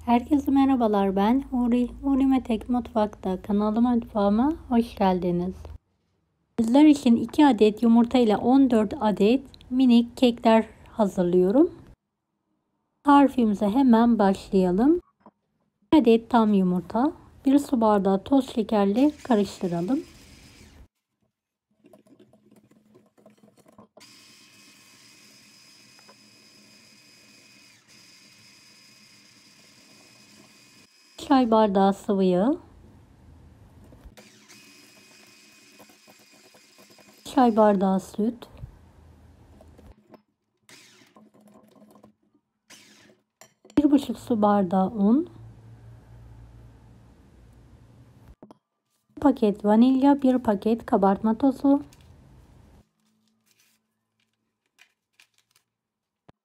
Herkese merhabalar, ben Huri Metek Mutfak'ta kanalıma mutfağıma hoş geldiniz. Sizler için 2 adet yumurta ile 14 adet minik kekler hazırlıyorum. Tarifimize hemen başlayalım. 1 adet tam yumurta, 1 su bardağı toz şekerle karıştıralım. Çay bardağı sıvı yağ, çay bardağı süt, 1,5 su bardağı un, 1 paket vanilya, 1 paket kabartma tozu.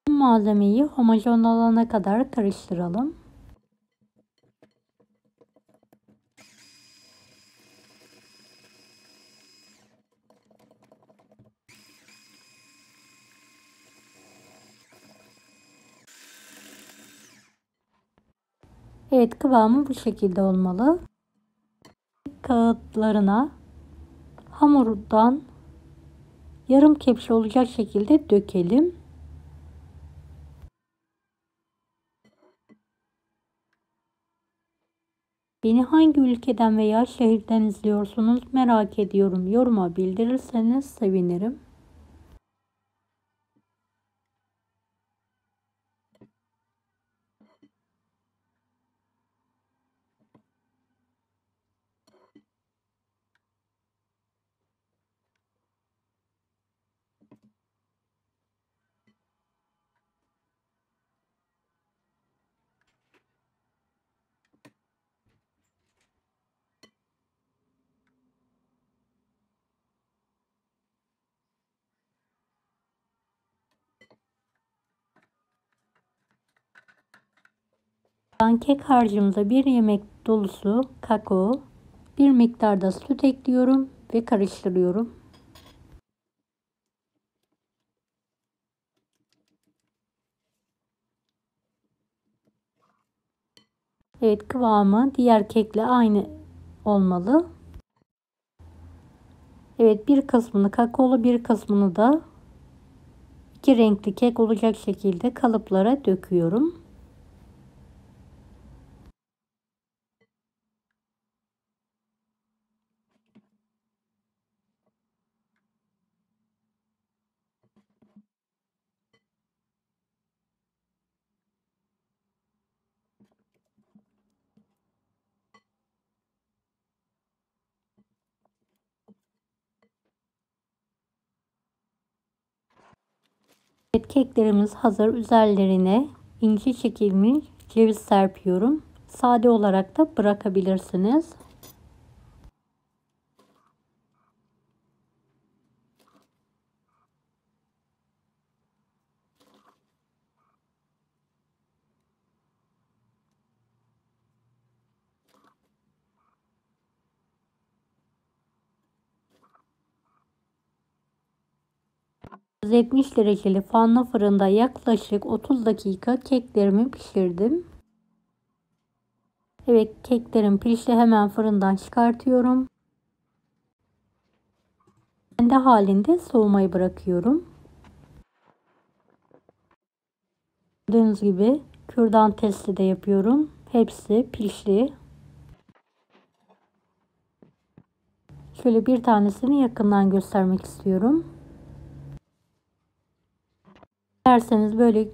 Malzemeyi homojen olana kadar karıştıralım. Evet, kıvamı bu şekilde olmalı. Kağıtlarına hamurdan yarım kepçe olacak şekilde dökelim. Beni hangi ülkeden veya şehirden izliyorsunuz merak ediyorum. Yoruma bildirirseniz sevinirim. Kek harcımıza 1 yemek dolusu kakao, bir miktar da süt ekliyorum ve karıştırıyorum. Evet, kıvamı diğer kekle aynı olmalı. Evet, bir kısmını kakaolu, bir kısmını da 2 renkli kek olacak şekilde kalıplara döküyorum. Evet, keklerimiz hazır. Üzerlerine ince çekilmiş ceviz serpiyorum. Sade olarak da bırakabilirsiniz. ...170 dereceli fanlı fırında yaklaşık 30 dakika keklerimi pişirdim. Evet, keklerim pişti, hemen fırından çıkartıyorum. Kendi halinde soğumayı bırakıyorum. Gördüğünüz gibi kürdan testi de yapıyorum. Hepsi pişti. Şöyle bir tanesini yakından göstermek istiyorum. İsterseniz böyle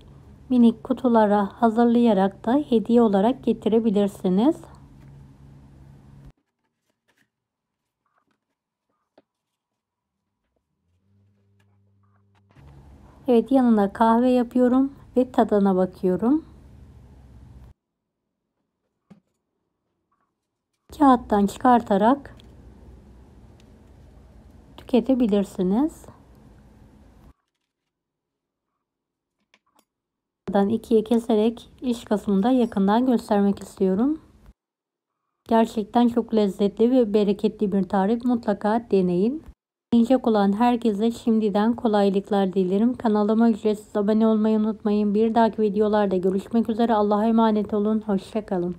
minik kutulara hazırlayarak da hediye olarak getirebilirsiniz. Evet, yanına kahve yapıyorum ve tadına bakıyorum. Kağıttan çıkartarak tüketebilirsiniz. İkiye keserek iç kısmını da yakından göstermek istiyorum. Gerçekten çok lezzetli ve bereketli bir tarif. Mutlaka deneyin. Deneyecek olan herkese şimdiden kolaylıklar dilerim. Kanalıma ücretsiz abone olmayı unutmayın. Bir dahaki videolarda görüşmek üzere. Allah'a emanet olun. Hoşça kalın.